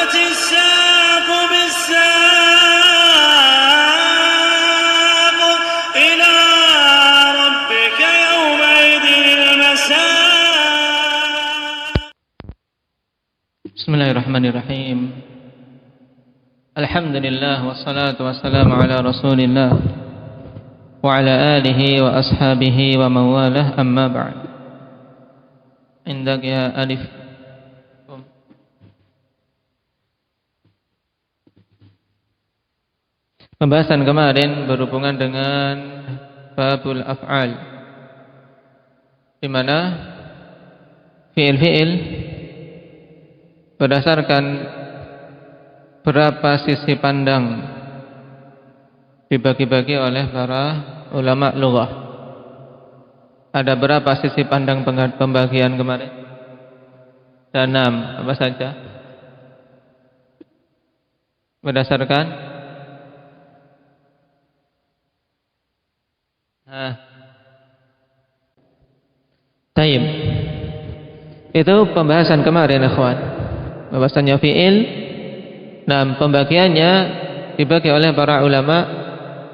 والتفت الساق بالساق إلى ربك يومئذ المساق. بسم الله الرحمن الرحيم. الحمد لله والصلاة والسلام على رسول الله وعلى آله وأصحابه ومن والاه. أما بعد. عندك يا ألف. Pembahasan kemarin berhubungan dengan babul af'al, di mana fi'il-fi'il berdasarkan berapa sisi pandang dibagi-bagi oleh para ulama lughah. Ada berapa sisi pandang pembagian kemarin? Ada 6. Apa saja? Berdasarkan Taib. Itu pembahasan kemarin, ikhwan. Bahwasanya fi'il, nah pembagiannya dibagi oleh para ulama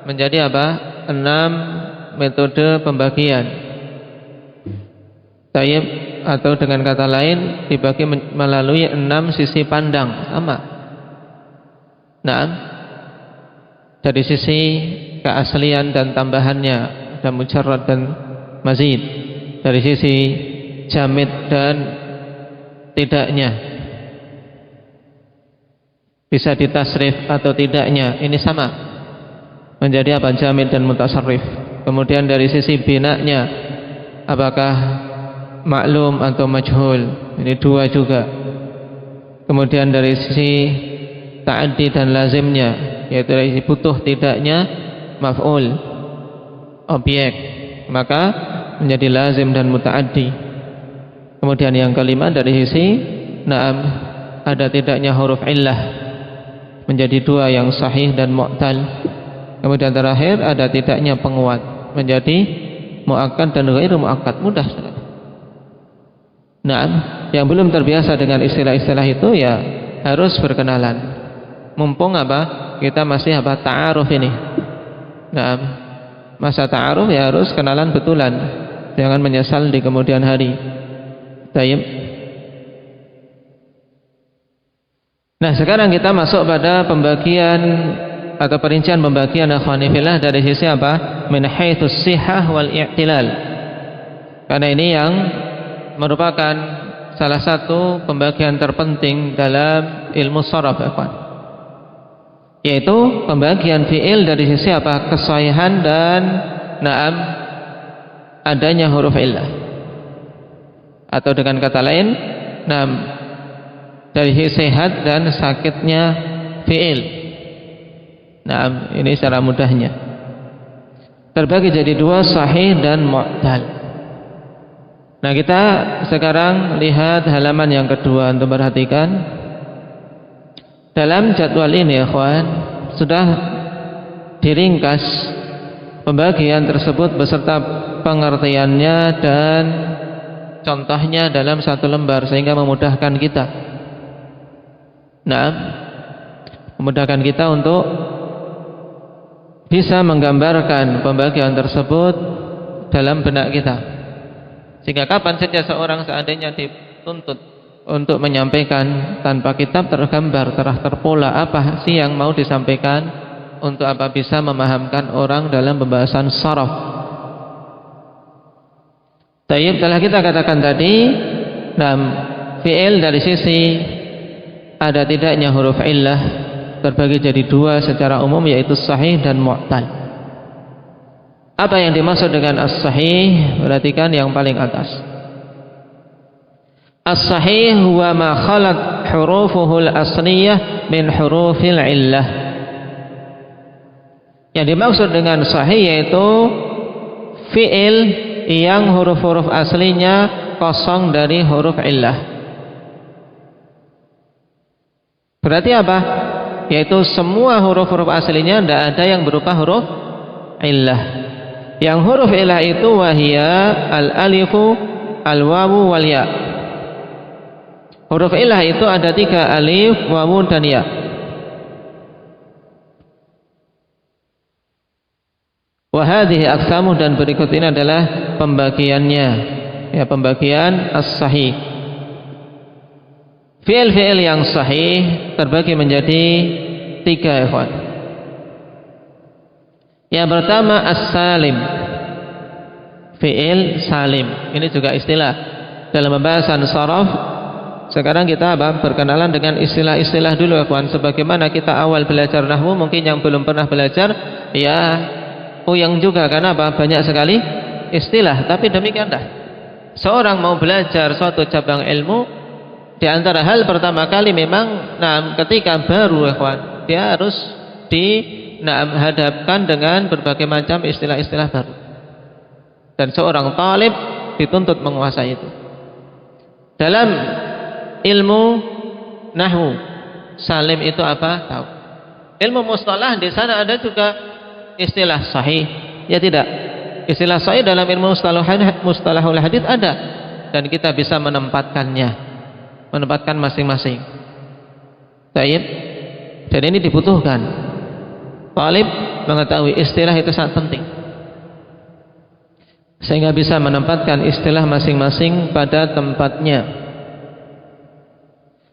menjadi apa? 6 metode pembagian. Taib, atau dengan kata lain dibagi melalui 6 sisi pandang. Sama. Nah, dari sisi keaslian dan tambahannya, dan mujarrad dan mazid. Dari sisi jamid dan tidaknya, bisa ditasrif atau tidaknya, ini sama menjadi apa? Jamid dan mutasarrif. Kemudian dari sisi binanya, apakah maklum atau majhul, ini 2 juga. Kemudian dari sisi ta'addi dan lazimnya, yaitu dari sisi butuh tidaknya, maf'ul, objek, maka menjadi lazim dan muta'addi. Kemudian yang kelima dari sisi na'am, ada tidaknya huruf illah, menjadi 2 yang sahih dan mu'tal. Kemudian terakhir ada tidaknya penguat, menjadi mu'akkad dan ghairu mu'akkad. Mudah sekali. Na'am, yang belum terbiasa dengan istilah-istilah itu ya harus berkenalan. Mumpung apa? Kita masih apa? Ta'aruf ini. Na'am, masa ta'aruf ya harus kenalan betulan. Jangan menyesal di kemudian hari. Taib. Nah, sekarang kita masuk pada pembagian atau perincian pembagian akhwanifillah dari sisi apa? Min haitsus sihah wal i'tilal. Karena ini yang merupakan salah satu pembagian terpenting dalam ilmu sharaf, yaitu pembagian fi'il dari sisi apa? Kesahihan dan na'am, adanya huruf illah, atau dengan kata lain, na'am, dari sisi sehat dan sakitnya fi'il. Na'am, ini secara mudahnya terbagi jadi 2, sahih dan mu'tal. Nah, kita sekarang lihat halaman yang kedua untuk perhatikan. Dalam jadwal ini, ikhwan, sudah diringkas pembagian tersebut beserta pengertiannya dan contohnya dalam 1 lembar, sehingga memudahkan kita. Nah, memudahkan kita untuk bisa menggambarkan pembagian tersebut dalam benak kita, sehingga kapan saja seorang seandainya dituntut untuk menyampaikan tanpa kitab, tergambar, terpola apa sih yang mau disampaikan, untuk apa? Bisa memahamkan orang dalam pembahasan sharaf. Tayyib, telah kita katakan tadi, nah, fi'il dari sisi ada tidaknya huruf illah terbagi jadi 2 secara umum, yaitu sahih dan mu'tal. Apa yang dimaksud dengan as-sahih? Perhatikan yang paling atas. As-sahih huwa ma khalat hurufuhul asliyah min hurufil illah. Yang dimaksud dengan sahih yaitu fi'il yang huruf-huruf aslinya kosong dari huruf illah. Berarti apa? Yaitu semua huruf-huruf aslinya tidak ada yang berupa huruf illah. Yang huruf illah itu wahia al-alifu, al-wawu, wal ya. Huruf illah itu ada 3, alif, wawu, dan ya. Wa hadhihi aqsamuh, dan berikut ini adalah pembagiannya. Ya, pembagian as-sahih. Fi'il-fi'il yang sahih terbagi menjadi 3, ikhwan. Yang pertama as-salim. Fi'il salim. Ini juga istilah dalam pembahasan sharaf. Sekarang kita berkenalan dengan istilah-istilah dulu, ikhwan. Sebagaimana kita awal belajar nahwu, mungkin yang belum pernah belajar ya puyeng juga karena banyak sekali istilah. Tapi demikianlah, seorang mau belajar suatu cabang ilmu, di antara hal pertama kali memang ketika baru, ikhwan, dia harus dihadapkan dengan berbagai macam istilah-istilah baru. Dan seorang talib dituntut menguasai itu. Dalam ilmu nahwu, salim itu apa? Tahu. Ilmu mustalah, di sana ada juga istilah sahih. Ya tidak. Istilah sahih dalam ilmu mustalahul hadits ada, dan kita bisa menempatkannya, menempatkan masing-masing. Baik. Dan ini dibutuhkan. Talib mengetahui istilah itu sangat penting, sehingga bisa menempatkan istilah masing-masing pada tempatnya.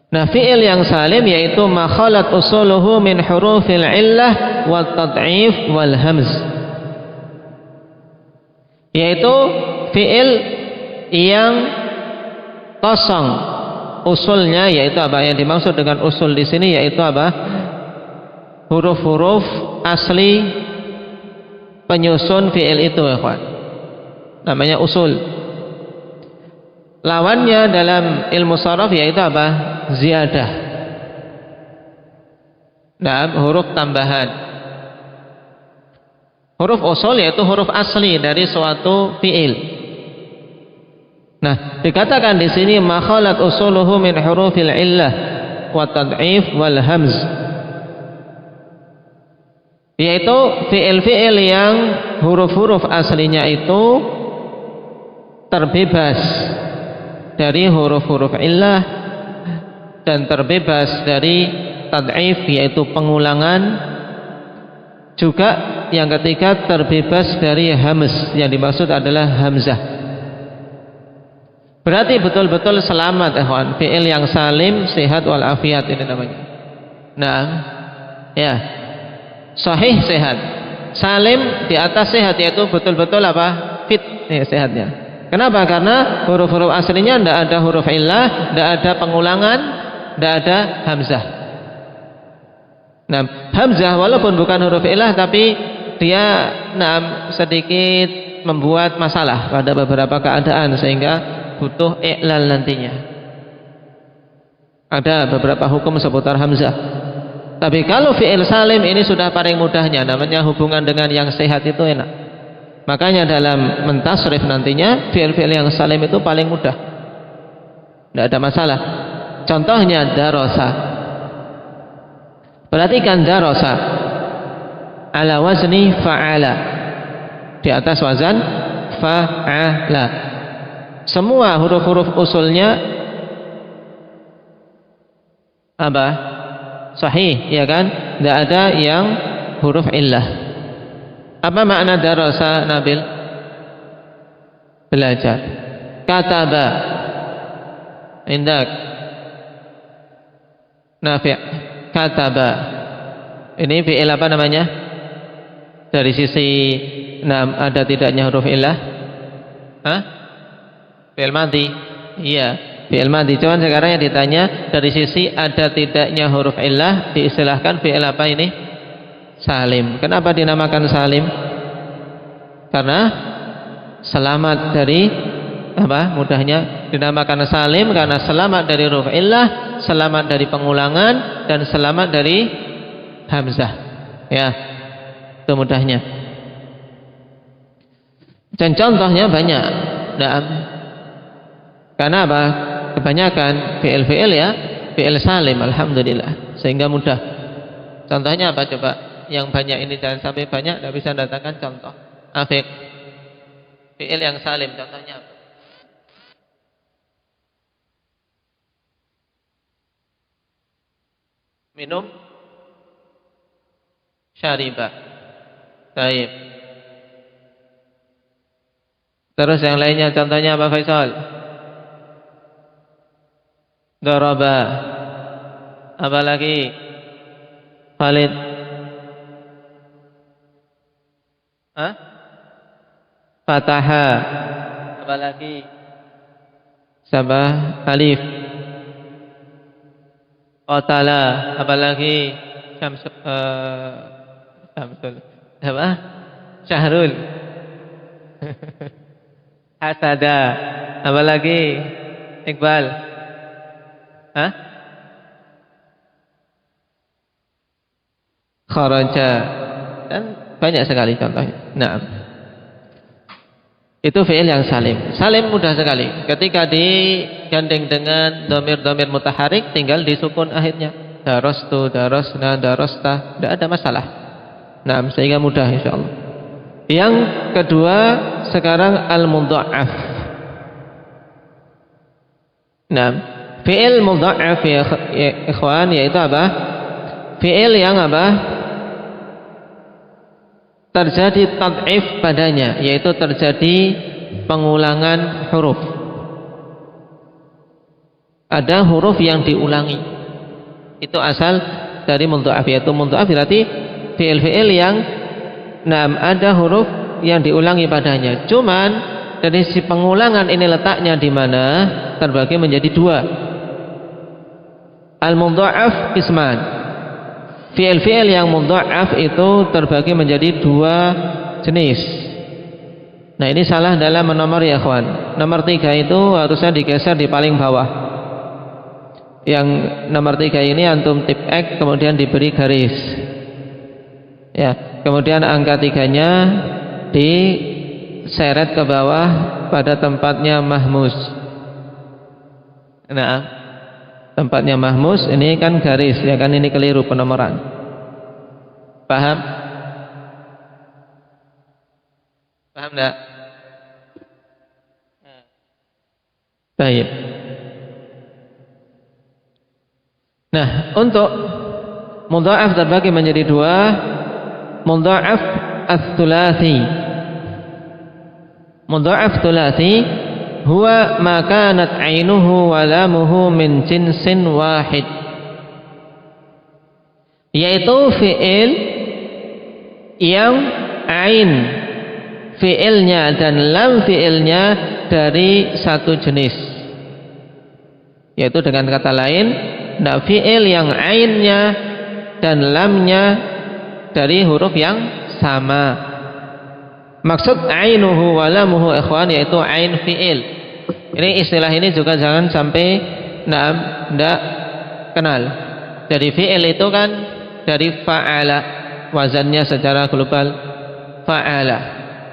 Nah, fi'il yang salim yaitu ma khalat usuluhu min hurufil illah wal tad'if wal hamz, yaitu fi'il yang kosong usulnya, yaitu apa yang dimaksud dengan usul di sini, yaitu apa? Huruf-huruf asli penyusun fi'il itu, ikhwan, namanya usul. Lawannya dalam ilmu sharaf yaitu apa? Ziyadah. Nah, huruf tambahan. Huruf usul yaitu huruf asli dari suatu fi'il. Nah, dikatakan di sini ma khalat usuluhu min hurufil illah wa tad'if wal hamz, yaitu fi'il-fi'il yang huruf-huruf aslinya itu terbebas dari huruf-huruf illah dan terbebas dari tad'if yaitu pengulangan, juga yang ketiga terbebas dari hamz, yang dimaksud adalah hamzah. Berarti betul-betul selamat, ikhwan. Fi'il yang salim, sehat wal afiat ini namanya. Nah, ya, sahih sehat, salim di atas sehat, yaitu betul-betul apa? Fit, ya, sehatnya. Kenapa? Karena huruf-huruf aslinya tidak ada huruf illah, tidak ada pengulangan, tidak ada hamzah. Nah, hamzah walaupun bukan huruf illah, tapi dia sedikit membuat masalah pada beberapa keadaan, sehingga butuh i'lal nantinya. Ada beberapa hukum seputar hamzah. Tapi kalau fi'il salim ini sudah paling mudahnya, namanya hubungan dengan yang sehat itu enak. Makanya dalam mentasrif nantinya fi'il-fi'il yang salim itu paling mudah, tidak ada masalah. Contohnya darasa. Perhatikan darasa ala wazni fa'ala, di atas wazan fa'ala. Semua huruf-huruf usulnya apa? Sahih, ya kan? Tidak ada yang huruf illah. Apa makna darasa, Nabil? Belajar. Kataba, indak. Nafi', kataba. Ini fi'il apa namanya? Dari sisi ada tidaknya huruf illah? Hah? Fi'il madhi. Iya, fi'il madhi. Cuman sekarang yang ditanya dari sisi ada tidaknya huruf illah, diistilahkan fi'il apa ini? Salim. Kenapa dinamakan salim? Karena selamat dari apa? Mudahnya dinamakan salim karena selamat dari huruf illah, selamat dari pengulangan, dan selamat dari hamzah. Ya, itu mudahnya. Dan contohnya banyak. Nah, karena apa? Kebanyakan fi'il-fi'il ya fi'il salim, alhamdulillah, sehingga mudah. Contohnya apa coba? Yang banyak ini jangan sampai banyak, tidak bisa datangkan contoh. Afiq, fi'il yang salim contohnya apa? Minum. Syariba. Baik. Terus yang lainnya contohnya apa Faisal? Daraba. Apa lagi? Khalid. Hah? Fataha. Apa lagi? Sabah alif. Qatala. Apa lagi? Syamsul. Apa? Syahrul. Hasada. Apa lagi? Iqbal. Hah? Kharaja. Dan banyak sekali contohnya. Nah, itu fi'il yang salim. Salim mudah sekali. Ketika digandeng dengan dhamir-dhamir mutaharik, tinggal disukun akhirnya. Darastu, darasna, darasta, tidak ada masalah. Nah, sehingga mudah insyaallah. Yang kedua sekarang al-mudha'af. Nah, fi'il mudha'af ya ikhwan yaitu apa? Fi'il yang apa? Terjadi tad'if padanya, yaitu terjadi pengulangan huruf. Ada huruf yang diulangi. Itu asal dari mudha'af, yaitu mudha'af berarti fi'il-fi'il yang ada huruf yang diulangi padanya. Cuman dari si pengulangan ini letaknya di mana? Terbagi menjadi dua. Al-mudha'af qisman. Fi'il-fi'il yang mudha'af itu terbagi menjadi dua jenis. Nah, ini salah dalam menomor ya ikhwan. Nomor 3 itu harusnya digeser di paling bawah. Yang nomor 3 ini antum tip X kemudian diberi garis. Ya, kemudian angka 3-nya diseret ke bawah pada tempatnya mahmus. Nah, tempatnya mahmus ini kan garis, ya kan, ini keliru penomoran. Paham? Paham enggak? Baik. Nah, untuk mudha'af terbagi menjadi dua. Mudha'af ats-tsulats. Mudha'af tsulats huwa ma kanat 'ainuhu wa lamuhu min jinsin wahid, yaitu fi'il yang ain fi'ilnya dan lam fi'ilnya dari satu jenis, yaitu dengan kata lain, fi'il yang ainnya dan lamnya dari huruf yang sama. Maksud ainuhu wa lamuhu ikhwan yaitu ain fi'il. Ini istilah ini juga jangan sampai tidak kenal. Dari fi'il itu kan dari fa'ala, wazannya secara global fa'ala.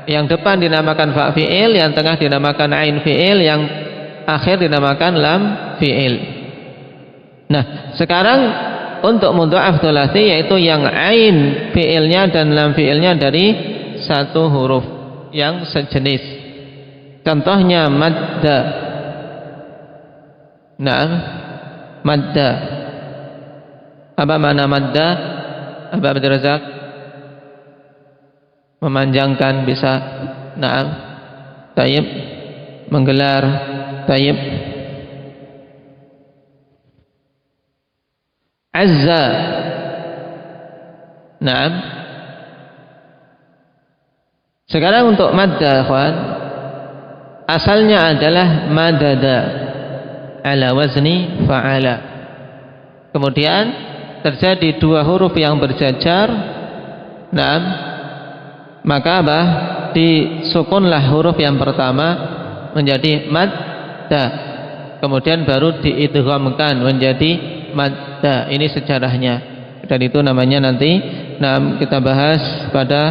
Yang depan dinamakan fa fi'il, yang tengah dinamakan ain fi'il, yang akhir dinamakan lam fi'il. Nah, sekarang untuk mudha'af tsulats yaitu yang ain fi'ilnya dan lam fi'ilnya dari satu huruf yang sejenis. Contohnya madda. Nah, madda. Apa makna madda? Apa Abdul Razak? Memanjangkan bisa. Naam. Tayyib. Menggelar. Tayyib. Azza. Naam. Sekarang untuk madda, kawan, asalnya adalah madada ala wazni fa'ala. Kemudian terjadi dua huruf yang berjajar, naam, maka apa? Disukunlah huruf yang pertama menjadi madda, kemudian baru diidghamkan menjadi madda. Ini sejarahnya, dan itu namanya nanti naam kita bahas pada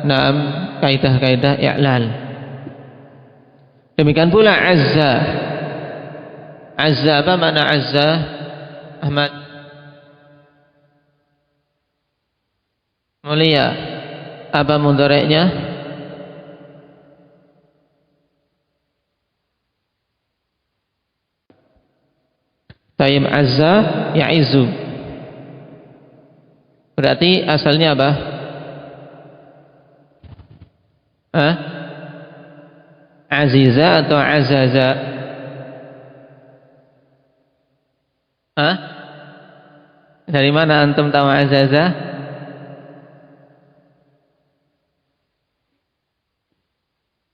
naam kaidah-kaidah i'lal. Demikian pula azza. Azza, apa makna azza? Ahmad mulia. Apa mudhari'nya? Tayyib, azza ya'izu. Berarti asalnya apa? Hah? Aziza atau azaza? Hah? Dari mana antum tahu azaza?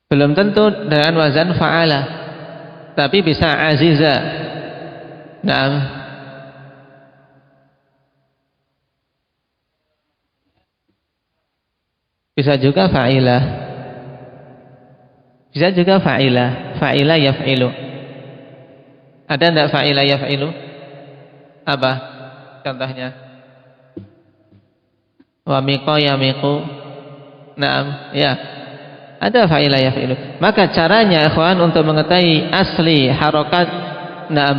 Belum tentu dengan wazan fa'ala, tapi bisa aziza. Nah, bisa juga fa'ilah. Bisa juga fa'ilah. Fa'ilah yaf'ilu. Ada enggak fa'ilah yaf'ilu? Apa contohnya? Wa miqo yamiqu. Naam, ya. Ada fa'ilah yaf'ilu. Maka caranya ikhwan untuk mengetahui asli harokat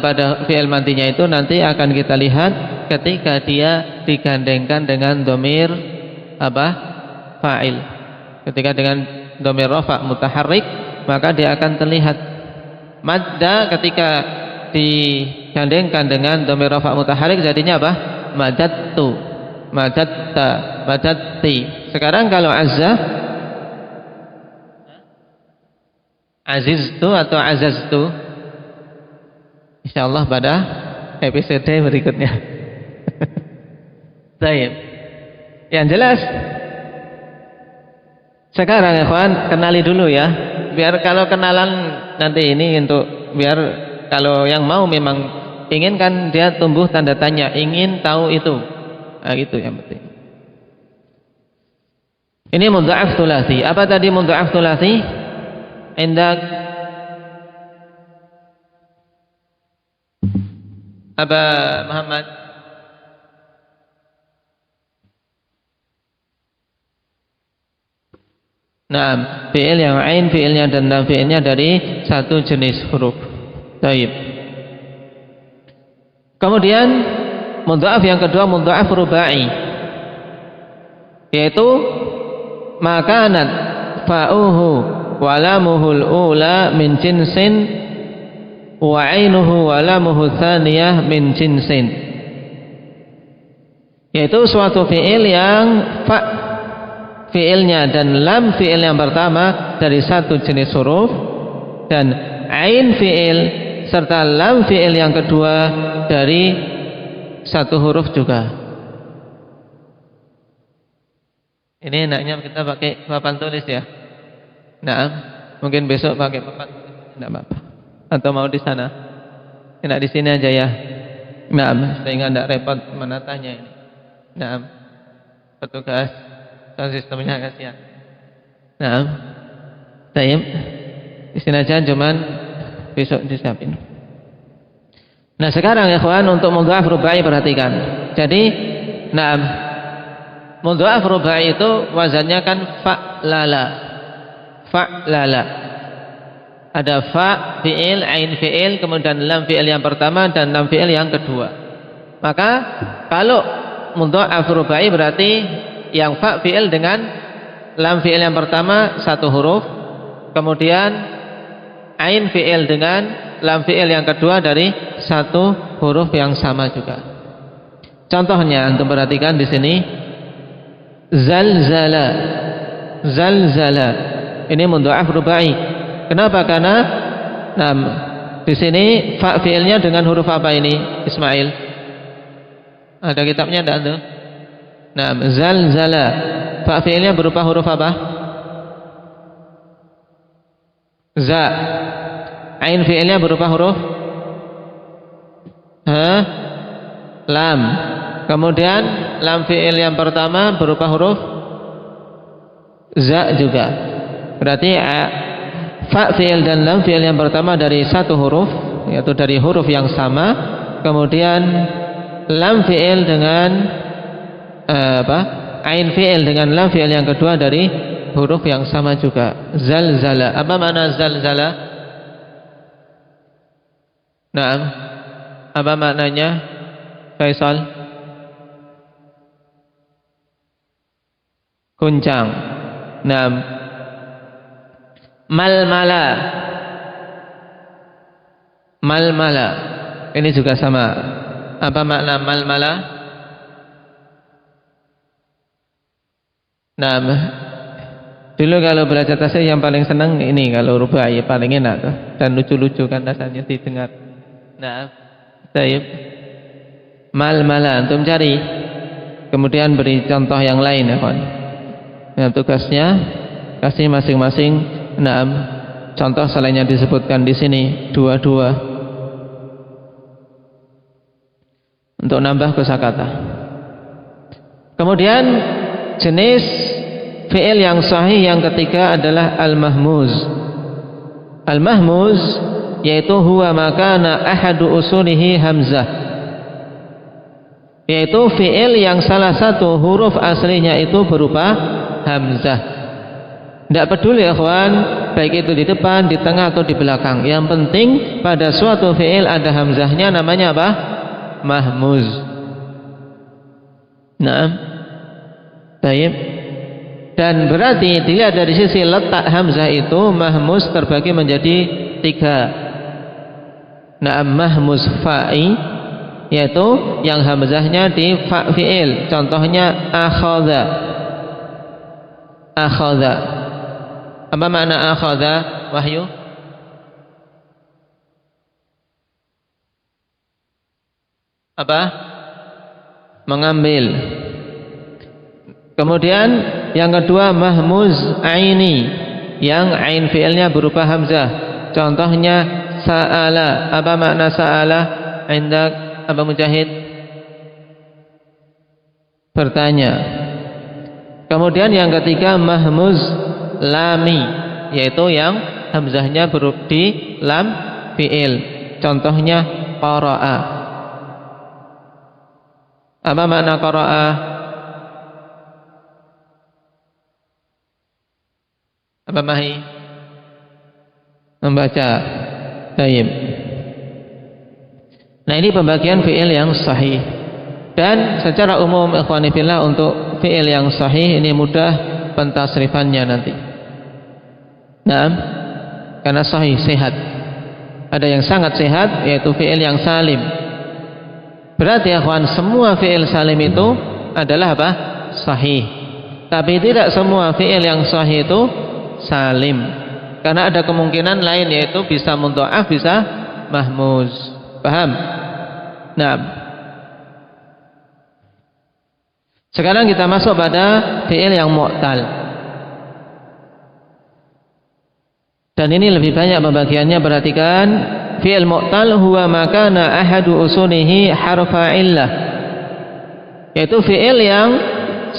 pada fi'il madhinya itu nanti akan kita lihat ketika dia digandengkan dengan dhamir apa? Fa'il. Ketika dengan dhamir rafa' mutaharrik, maka dia akan terlihat. Madda ketika digandengkan dengan dhamir rafa' mutaharrik jadinya apa? Madattu, madatta, madatti. Sekarang kalau azza, aziztu atau azaztu, insyaallah pada episode berikutnya. Baik. Yang jelas sekarang ikhwan kenali dulu ya, biar kalau kenalan nanti ini untuk biar kalau yang mau memang inginkan dia tumbuh tanda tanya, ingin tahu itu. Nah, itu yang penting. Ini mudha'af tsulasi. Apa tadi mudha'af tsulasi? Indak apa Muhammad? Nah, fi'il yang ain fi'ilnya dan lam fi'ilnya dari satu jenis huruf. Baik. Kemudian mudha'af yang kedua mudha'af rubai, yaitu makanan fa'uhu walamuhul ula min jinsin wa ainuhu walamuhu tsaniyah min jinsin, yaitu suatu fi'il yang fa fi'ilnya dan lam fi'il yang pertama dari satu jenis huruf, dan ain fi'il serta lam fi'il yang kedua dari satu huruf juga. Ini enaknya kita pakai papan tulis ya. Nah, mungkin besok pakai papan tulis, tidak apa-apa. Atau mau di sana? Enak di sini aja ya. Nah, sehingga tidak repot menatanya ini. Nah, petugas sound sistemnya kasihan. Nah, tayyib. Di sini aja, cuman besok disiapin. Nah, sekarang ya kawan, untuk mudha'af rubai perhatikan. Jadi, nah, mudha'af rubai itu wazannya kan fa'lala. Fa'lala. Ada fa fi'il, ain fi'il, kemudian lam fi'il yang pertama dan lam fi'il yang kedua. Maka kalau mudha'af rubai berarti yang fa fi'il dengan lam fi'il yang pertama satu huruf, kemudian ain fi'il dengan lam fi'il yang kedua dari satu huruf yang sama juga. Contohnya antum perhatikan di sini, zalzala. Zalzala. Ini mudha'af rubai. Kenapa? Karena di sini fa fi'ilnya dengan huruf apa ini, Ismail? Ada kitabnya enggak tuh? Zalzala. Fa fi'ilnya berupa huruf apa? Za. Ain fi'ilnya berupa huruf lam. Kemudian lam fi'il yang pertama berupa huruf za juga. Berarti fa fi'il dan lam fi'il yang pertama dari satu huruf, yaitu dari huruf yang sama. Kemudian lam fi'il dengan ain fi'il dengan lam fi'il yang kedua dari huruf yang sama juga. Zalzala. Apa makna zalzala? Naam. Apa maknanya? Faisal? Guncang. Naam. Malmala. Malmala. Ini juga sama. Apa makna malmala? Nah, dulu kalau belajar tasrif yang paling senang ini kalau rubai paling enak tuh dan lucu-lucu kan rasanya didengar. Nah, taib mal-mala antum cari, kemudian beri contoh yang lain ya kawan. Nah, tugasnya kasih masing-masing contoh selain yang disebutkan di sini dua-dua untuk nambah kosakata. Kemudian jenis fi'il yang sahih yang ketiga adalah al-mahmuz. Al-mahmuz yaitu huwa makana ahadu usulihi hamzah, yaitu fi'il yang salah satu huruf aslinya itu berupa hamzah. Tidak peduli ya kawan, baik itu di depan, di tengah atau di belakang. Yang penting pada suatu fi'il ada hamzahnya, namanya apa? Mahmuz. Naam. Baik. Dan berarti dilihat dari sisi letak hamzah itu, mahmuz terbagi menjadi 3. Naam, mahmuz fa'i, yaitu yang hamzahnya di fa' fi'il. Contohnya akhadha. Akhadha. Apa makna akhadha, Wahyu? Apa? Mengambil. Kemudian yang kedua mahmuz aini, yang ain fi'ilnya berupa hamzah. Contohnya sa'ala. Apa makna sa'ala? Indak Aba Mujahid? Bertanya. Kemudian yang ketiga mahmuz lami, yaitu yang hamzahnya berupa di lam fi'il. Contohnya qara'a. Apa makna qara'a? Apa mahi? Membaca. Baik. Nah, ini pembagian fi'il yang sahih. Dan secara umum ikhwani fillah, untuk fi'il yang sahih ini mudah pentasrifannya nanti. Nah, karena sahih, sehat. Ada yang sangat sehat, yaitu fi'il yang salim. Berarti ikhwan, semua fi'il salim itu adalah apa? Sahih. Tapi tidak semua fi'il yang sahih itu salim, karena ada kemungkinan lain, yaitu bisa mudha'af, bisa mahmuz. Paham? Nah, sekarang kita masuk pada fi'il yang mu'tal. Dan ini lebih banyak pembagiannya. Perhatikan, fi'il mu'tal huwa makana ahadu usulihi harfa illah, yaitu fi'il yang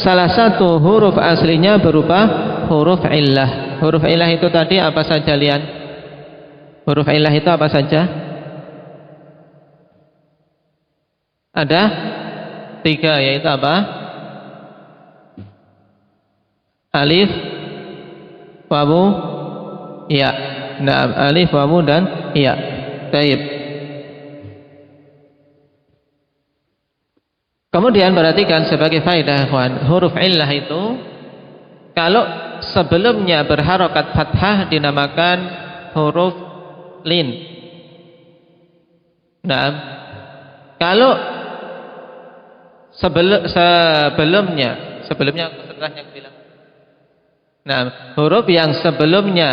salah satu huruf aslinya berupa huruf illah. Huruf illah itu tadi apa saja, Lian? Huruf illah itu apa saja? Ada 3, yaitu apa? Alif, wawu, ya. Nah, alif, wawu dan ya. Baik. Kemudian perhatikan sebagai faedah, kawan, huruf illah itu kalau sebelumnya berharokat fathah dinamakan huruf lin. Nah, kalau sebelumnya setelahnya aku bilang. Nah, huruf yang sebelumnya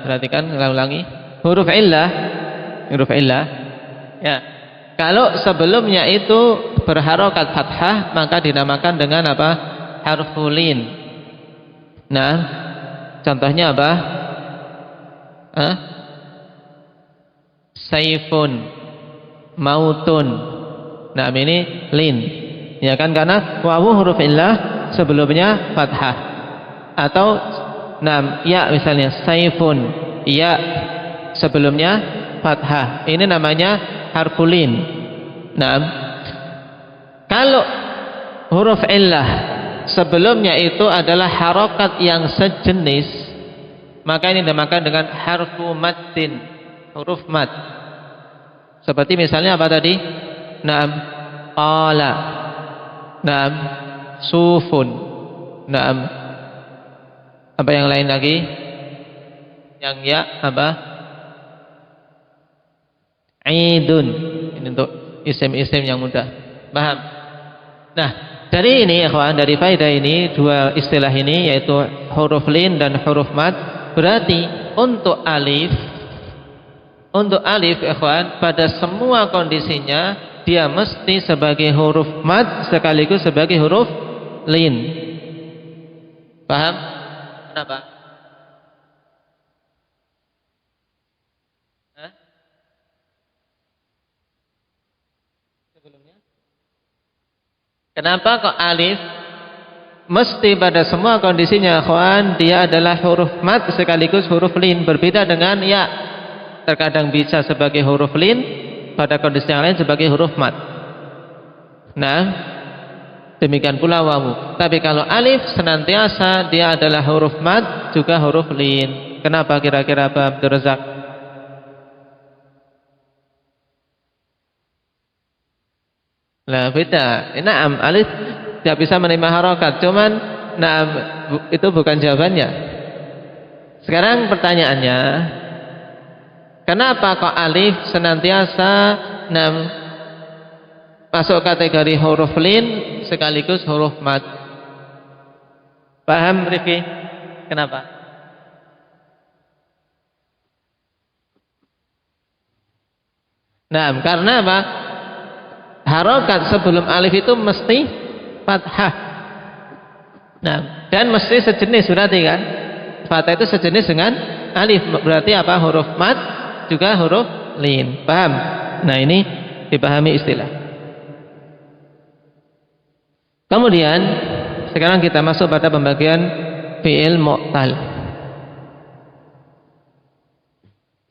perhatikan, saya ulangi, huruf illah. Ya. Kalau sebelumnya itu berharokat fathah, maka dinamakan dengan apa? Harful lin. Nah, contohnya apa? Saifun, mautun. Nah, ini lin. Ya kan, karena wawu huruf illah sebelumnya fathah. Atau ya misalnya saifun, ya sebelumnya fathah. Ini namanya harful lin. Nah, kalau huruf illah sebelumnya itu adalah harokat yang sejenis, maka ini dinamakan dengan harfu maddin, huruf mad. Seperti misalnya apa tadi? Naam, qala. Naam, sufun. Naam. Apa yang lain lagi? Yang ya apa? Idun. Ini untuk isim-isim yang mudah. Paham? Nah, dari ini ikhwan, dari faedah ini, dua istilah ini yaitu huruf lin dan huruf mad, berarti untuk alif ikhwan pada semua kondisinya dia mesti sebagai huruf mad sekaligus sebagai huruf lin. Paham? Kenapa? Hah? Sebelumnya? Kenapa kok alif mesti pada semua kondisinya ikhwan dia adalah huruf mad sekaligus huruf lin, berbeda dengan ya. Terkadang bisa sebagai huruf lin, pada kondisi yang lain sebagai huruf mad. Nah, demikian pula wawu. Tapi kalau alif senantiasa dia adalah huruf mad juga huruf lin. Kenapa kira-kira Pak Abdul Razak? Nah, beda. Naam, alif tidak bisa menerima harokat. Cuman, naam, itu bukan jawabannya. Sekarang pertanyaannya, kenapa kok alif senantiasa masuk kategori huruf lin sekaligus huruf mad? Paham Rifki? Kenapa? Nah, karena apa? Harokat sebelum alif itu mesti fathah. Nah, dan mesti sejenis berarti kan? Fathah itu sejenis dengan alif, berarti apa? Huruf mad juga huruf lin. Paham? Nah, ini dipahami istilah. Kemudian sekarang kita masuk pada pembagian fi'il mu'tal.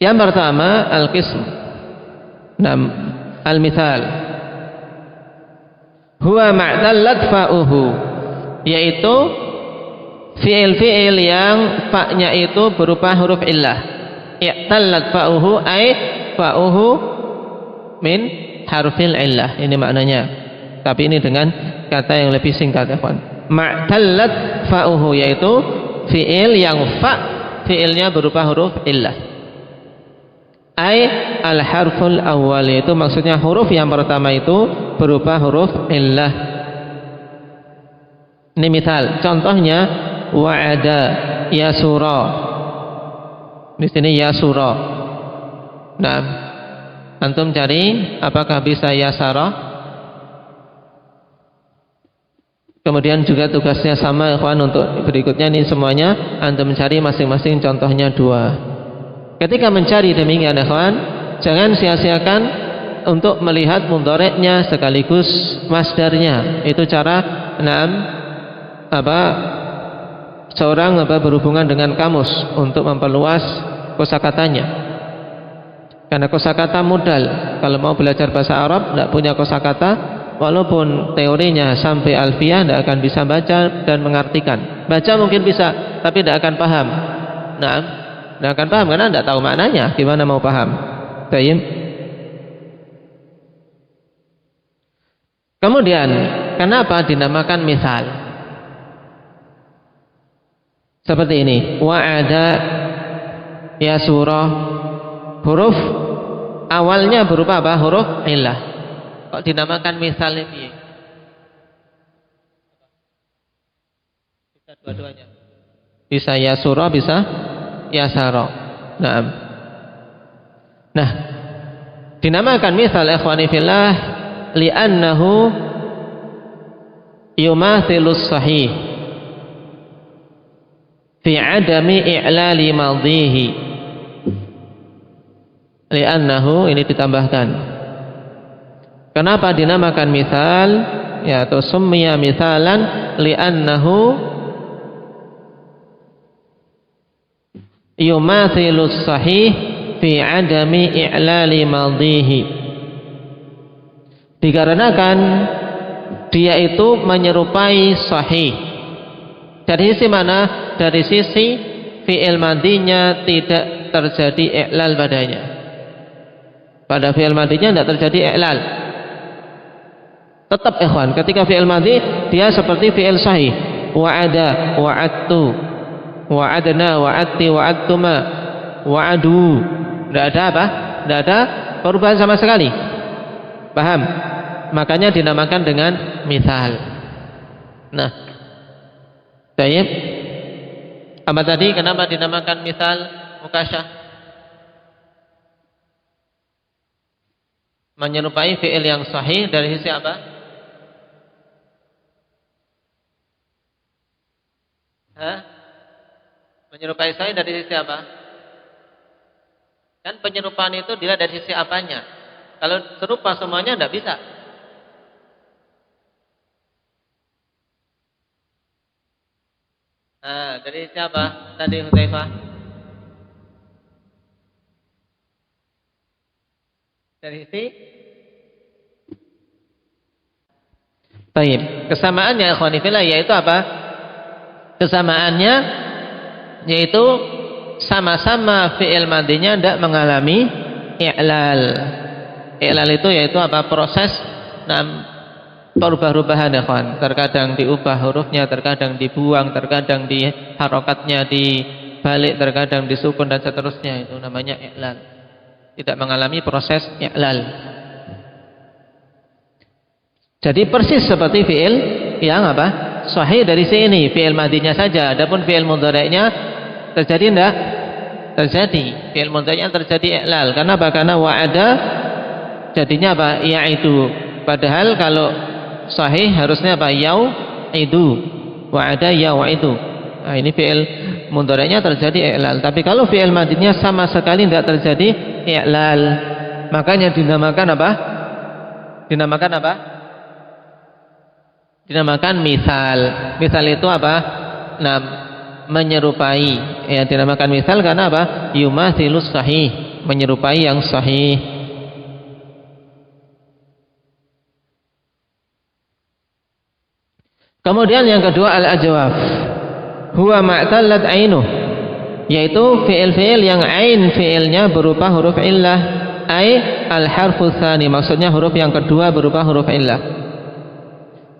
Yang pertama al-qism. Al-mithal. Huwa ma'tallat fa'uhu, yaitu fi'il-fi'il yang fa'nya itu berupa huruf illah. I'tallat fa'uhu ay fa'uhu min harfil illah. Ini maknanya. Tapi ini dengan kata yang lebih singkat ya kawan. Ma'tallat fa'uhu, yaitu fi'il yang fi'ilnya berupa huruf illah. Ay al-harful awwal, itu maksudnya huruf yang pertama itu berupa huruf illah. Ini misal, contohnya wa'ada yasura. Di sini yasura. Nah, antum cari apakah bisa yasara? Kemudian juga tugasnya sama ikhwan untuk berikutnya ini semuanya antum mencari masing-masing contohnya dua. Ketika mencari demikian ikhwan, jangan sia-siakan untuk melihat mudhari'nya sekaligus masdarnya. Itu cara seorang berhubungan dengan kamus untuk memperluas kosakatanya. Karena kosakata modal. Kalau mau belajar bahasa Arab tidak punya kosakata, walaupun teorinya sampai alfiyah tidak akan bisa baca dan mengartikan. Baca mungkin bisa, tapi tidak akan paham. Nah, tidak akan paham karena tidak tahu maknanya. Gimana mau paham? Baik. Kemudian, kenapa dinamakan misal? Seperti ini. Wa'ada yasura, huruf awalnya berupa apa? Huruf illah. Kok dinamakan misal ini? Bisa dua-duanya. Bisa yasura, bisa yasara. Nah, dinamakan misal ikhwani fillah li'annahu yumathilus sahih fi adami i'lali madhihi. Li'annahu, ini ditambahkan. Kenapa dinamakan misal? Ya, atau summiya misalan li'annahu yumathilus sahih fi adami i'lali madhihi. Dikarenakan dia itu menyerupai sahih. Dari sisi mana? Dari sisi fi'il madhinya tidak terjadi i'lal padanya. Pada fi'il madhinya tidak terjadi i'lal. Tetap ikhwan, ketika fi'il madhi dia seperti fi'il sahih. Wa'ada, wa'adtu, wa'adna, wa'adti, wa'adtuma, wa'adu. Tidak ada apa? Tidak ada perubahan sama sekali. Paham? Makanya dinamakan dengan misal. Nah, baik. Apa tadi? Kenapa dinamakan misal mukasyah? Menyerupai fi'il yang sahih dari sisi apa? Hah? Menyerupai sahih dari sisi apa? Kan penyerupaan itu dilihat dari sisi apanya. Kalau serupa semuanya tidak bisa. Nah, dari siapa tadi Hudzaifah? Dari sisi baik. Kesamaannya ikhwani fillah yaitu apa? Kesamaannya yaitu sama-sama fi'il madinya tidak mengalami i'lal. I'lal itu yaitu apa? Proses perubah-ubahan ya kawan. Terkadang diubah hurufnya, terkadang dibuang, terkadang di harokatnya dibalik, terkadang disukun dan seterusnya. Itu namanya i'lal. Tidak mengalami proses i'lal. Jadi persis seperti fi'il yang apa? Sahih dari sini, fi'il madinya saja. Adapun fi'il mudhari'nya terjadi enggak? Terjadi. Fi'il mudhari'nya terjadi i'lal. Karena apa? Karena wa'ada jadinya apa? Ya'idu. Padahal kalau sahih harusnya apa? Yau'idu. Wa'ada yau'idu. Nah, ini fi'il mudhari'nya terjadi i'lal. Tapi kalau fi'il madinya sama sekali tidak terjadi i'lal, makanya dinamakan apa? Dinamakan apa? Dinamakan misal. Misal itu apa? Nah, menyerupai. Ya, dinamakan misal karena apa? Yumathilus sahih, menyerupai yang sahih. Kemudian yang kedua al-ajwaf. Huwa ma'tallat ainuh, yaitu fi'il-fi'il yang ain fi'ilnya berupa huruf illah, ai al-harfu tsani, maksudnya huruf yang kedua berupa huruf illah.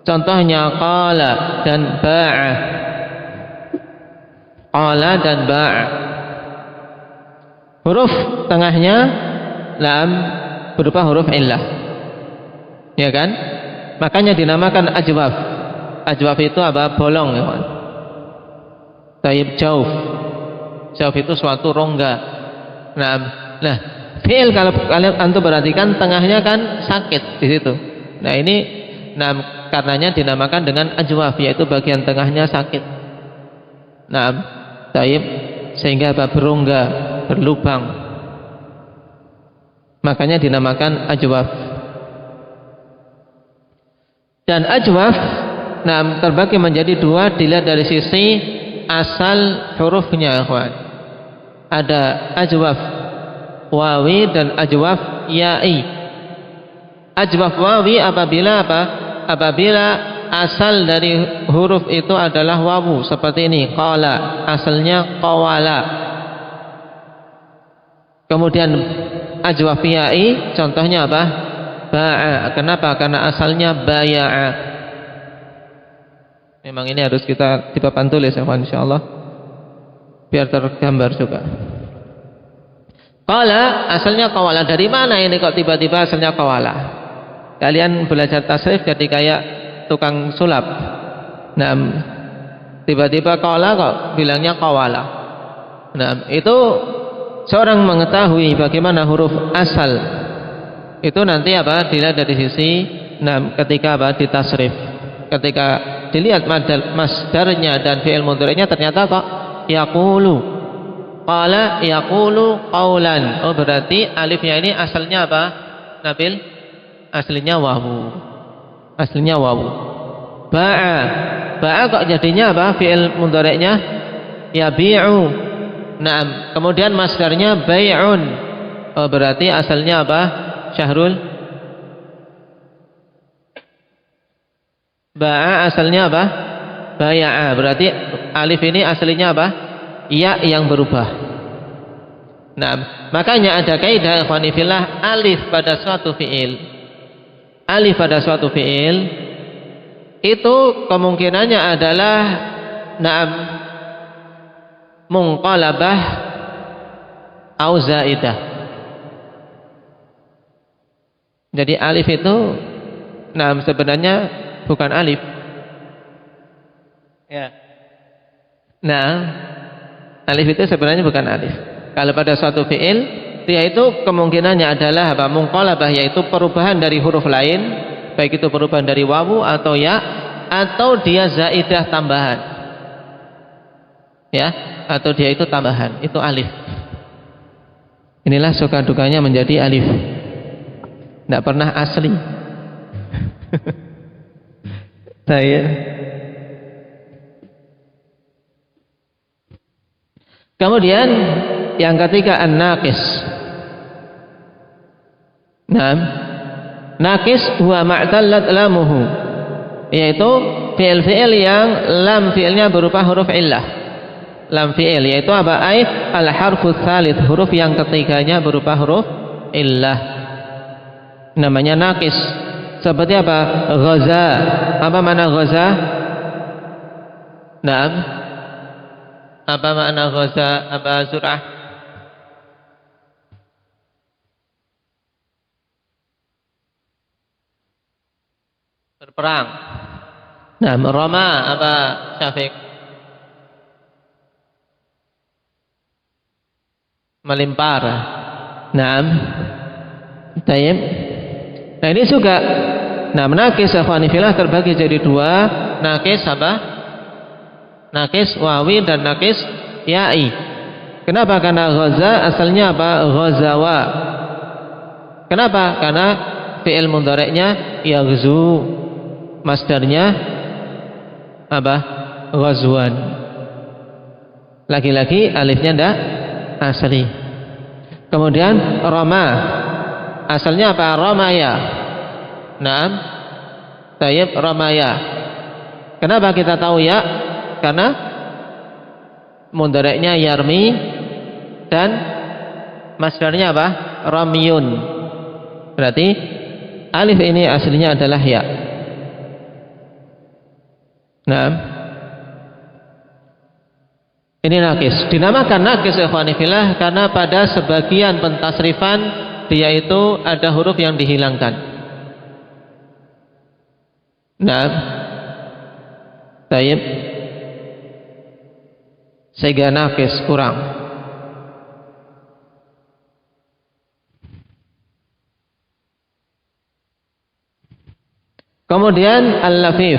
Contohnya qala dan ba'a. Qala dan ba'a. Huruf tengahnya lam berupa huruf illah. Ya kan? Makanya dinamakan ajwaf. Ajwaf itu apa? Bolong ya kan? Taib jauf. Jauf itu suatu rongga. Nah, fi'il kalau kalian antum perhatikan tengahnya kan sakit di situ. Nah, ini karenanya dinamakan dengan ajwaf, yaitu bagian tengahnya sakit. Nah, taib sehingga apa? Berongga, berlubang. Makanya dinamakan ajwaf. Dan ajwaf terbagi menjadi dua dilihat dari sisi asal hurufnya, kawan. Ada ajwaf wawi dan ajwaf ya'i. Ajwaf wawi apabila apa? Apabila asal dari huruf itu adalah wawu, seperti ini, qala, asalnya qawala. Kemudian ajwaf ya'i contohnya apa? Ba'a. Kenapa? Karena asalnya baya'a. Memang ini harus kita di papan tulis ya, insyaallah, biar tergambar juga. Qala asalnya qawala. Dari mana ini kok tiba-tiba asalnya qawala? Kalian belajar tasrif jadi kayak tukang sulap. Nah, tiba-tiba qala kok bilangnya qawala. Nah, itu seorang mengetahui bagaimana huruf asal itu nanti apa? Dilihat dari sisi ketika apa? Ditasrif. Ketika dilihat masdarnya dan fi'il mudhari'nya ternyata kok yaqulu. Qala yaqulu qaulan. Oh, berarti alifnya ini asalnya apa? Nabil? Aslinya wawu. Aslinya wawu. Ba'a. Ba'a kok jadinya apa? Fi'il mudhari'nya yabi'u. Naam. Kemudian masdarnya bai'un. Oh, berarti asalnya apa? Syahrul. Ba'a asalnya apa? Baya'a. Berarti alif ini aslinya apa? Ya yang berubah. Nah, makanya ada kaidah ikhwani fillah, alif pada suatu fi'il. Alif pada suatu fi'il itu kemungkinannya adalah munqalabah au zaidah. Jadi alif itu sebenarnya bukan alif. Ya. Nah, alif itu sebenarnya bukan alif. Kalau pada suatu fi'il, dia itu kemungkinannya adalah apa? Munqalabah, yaitu perubahan dari huruf lain, baik itu perubahan dari wawu atau ya, atau dia zaidah tambahan. Ya, atau dia itu tambahan, itu alif. Inilah suka dukanya menjadi alif. Tidak pernah asli. Saya. Kemudian yang ketiga an-naqis. Naam. Naqis huwa ma'tallat lamuhu, yaitu fi'il-fi'il yang lam fi'ilnya berupa huruf illah. Lam fi'il yaitu apa? Ai al-harfu tsalits, huruf yang ketiganya berupa huruf illah. Namanya naqis. Seperti apa? Ghaza. Apa makna ghaza? Naam. Apa makna ghaza? Apa Zur'ah? Berperang. Nah, rama apa Syafiq? Melimpar. Naam. Tayyib. Nah, ini juga. Nah, naqis akhwani fillah terbagi jadi dua. Naqis apa? Naqis wawi dan naqis ya'i. Kenapa? Karena ghaza asalnya apa? Ghazawa. Kenapa? Karena fi'il mudhari'nya yaghzu, masdarnya apa? Ghazwan. Lagi-lagi alifnya ndak asli. Kemudian rama, asalnya apa? Ramaya. Naam. Tayyib, ramaya. Kenapa kita tahu ya? Karena mudhari'nya yarmi dan masdarnya apa? Ramyun. Berarti alif ini aslinya adalah ya. Nah, ini naqis. Dinamakan naqis ikhwani fillah karena pada sebagian pentasrifan dia itu ada huruf yang dihilangkan. Nah, tayyib, sehingga naqis kurang. Kemudian al-lafif.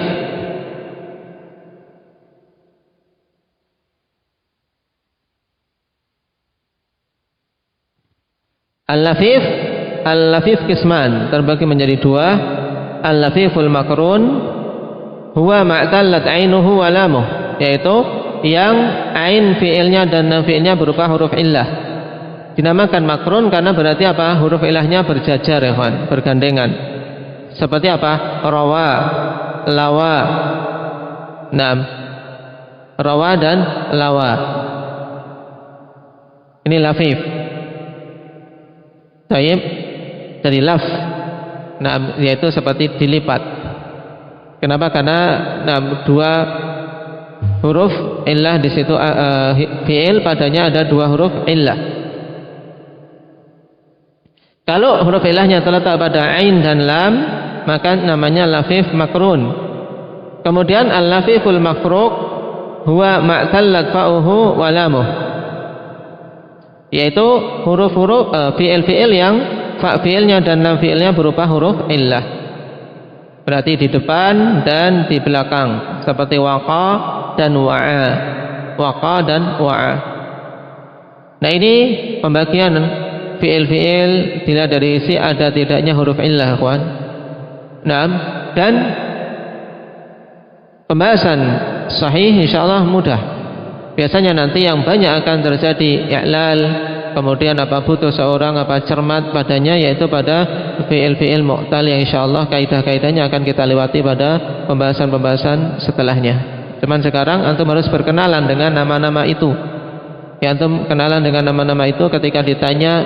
Al-lafif, al-lafif kisman, terbagi menjadi dua. Al-lafiful makrun huwa ma'tallat ainuhu wa lamuh, yaitu yang ain fi'ilnya dan lam fi'ilnya berupa huruf illah. Dinamakan makrun karena berarti apa? Huruf illahnya berjajar ya kawan, bergandengan. Seperti apa? Rawa, lawa. Naam. Rawa dan lawa. Ini lafif. Tayyib, dari laf. Naam, yaitu seperti dilipat. Kenapa? Karena dua huruf illah di situ, fi'il padanya ada dua huruf illah. Kalau huruf illahnya terletak pada ain dan lam, maka namanya lafif makrun. Kemudian al-lafiful mafruq huwa ma'tallat fa'uhu wa lamuh, yaitu huruf-huruf fi'il-fi'il yang fa fi'ilnya dan lam fi'ilnya berupa huruf illah. Berarti di depan dan di belakang, seperti waqa dan wa'a. Waqa dan wa'a. Nah, ini pembagian fi'il-fi'il bila dari isi ada tidaknya huruf illah, kawan. Nah, dan pembahasan sahih insyaallah mudah. Biasanya nanti yang banyak akan terjadi i'lal, kemudian apa butuh seorang apa cermat padanya, yaitu pada fi'il-fi'il mu'tal yang insyaallah kaidah-kaidahnya akan kita lewati pada pembahasan-pembahasan setelahnya. Cuman sekarang antum harus berkenalan dengan nama-nama itu. Ya, antum kenalan dengan nama-nama itu ketika ditanya,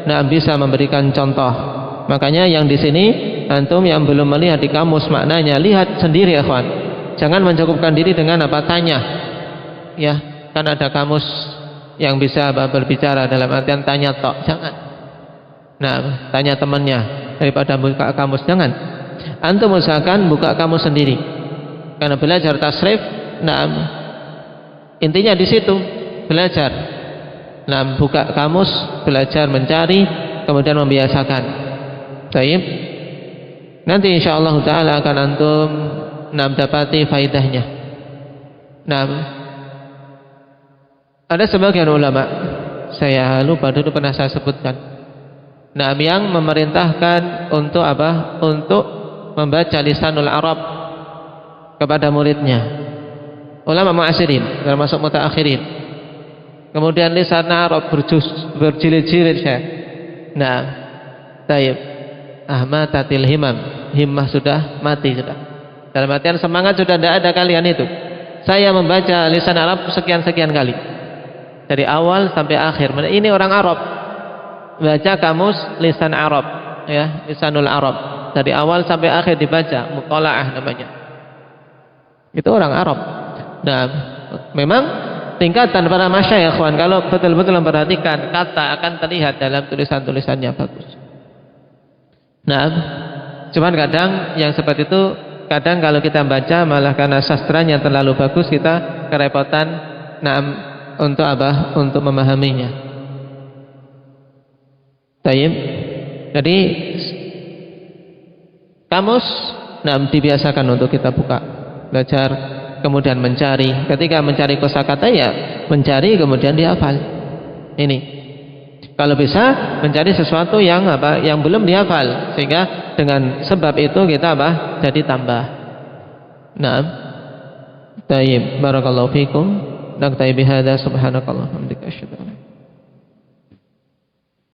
nah bisa memberikan contoh. Makanya yang di sini antum yang belum melihat di kamus maknanya, lihat sendiri ya kawan. Jangan mencukupkan diri dengan apa tanya. Ya, kan ada kamus yang bisa berbicara dalam artian tanya tok, jangan. Nah, tanya temannya daripada buka kamus, jangan. Antum usahakan buka kamus sendiri. Karena belajar tasrif Nah, intinya di situ belajar. Nah, buka kamus, belajar mencari, kemudian membiasakan. Baik. Nanti insyaallah taala akan antum dapati faidahnya. Nah, ada sebagian ulama, saya lupa dulu pernah saya sebutkan. Nah, yang memerintahkan untuk apa? Untuk membaca lisanul Arab kepada muridnya. Ulama mu'asirin, termasuk mutaakhirin. Kemudian lisan Arab berjilid-jilid saya. Nah, taib. Ahmatatil himam. Himmah sudah mati sudah. Dalam artian semangat sudah tidak ada kalian itu. Saya membaca lisan Arab sekian-sekian kali. Dari awal sampai akhir. Ini orang Arab. Baca kamus lisan Arab, ya, lisanul Arab. Dari awal sampai akhir dibaca, mutalaah namanya. Itu orang Arab. Nah, memang tingkatan para masyayikh kalau betul-betul memperhatikan kata akan terlihat dalam tulisan-tulisannya bagus. Nah, cuman kadang yang seperti itu, kadang kalau kita baca malah karena sastranya terlalu bagus kita kerepotan untuk apa? Untuk memahaminya. Taib. Jadi kamus dibiasakan untuk kita buka, belajar, kemudian mencari. Ketika mencari kosakata ya mencari kemudian dihafal. Ini. Kalau bisa mencari sesuatu yang apa? Yang belum dihafal, sehingga dengan sebab itu kita apa? Jadi tambah. Naam. Tayyib. Barakallahu fikum. Nakta'i bihadza subhanakallah wa bihamdika asyhadu an la ilaha illa anta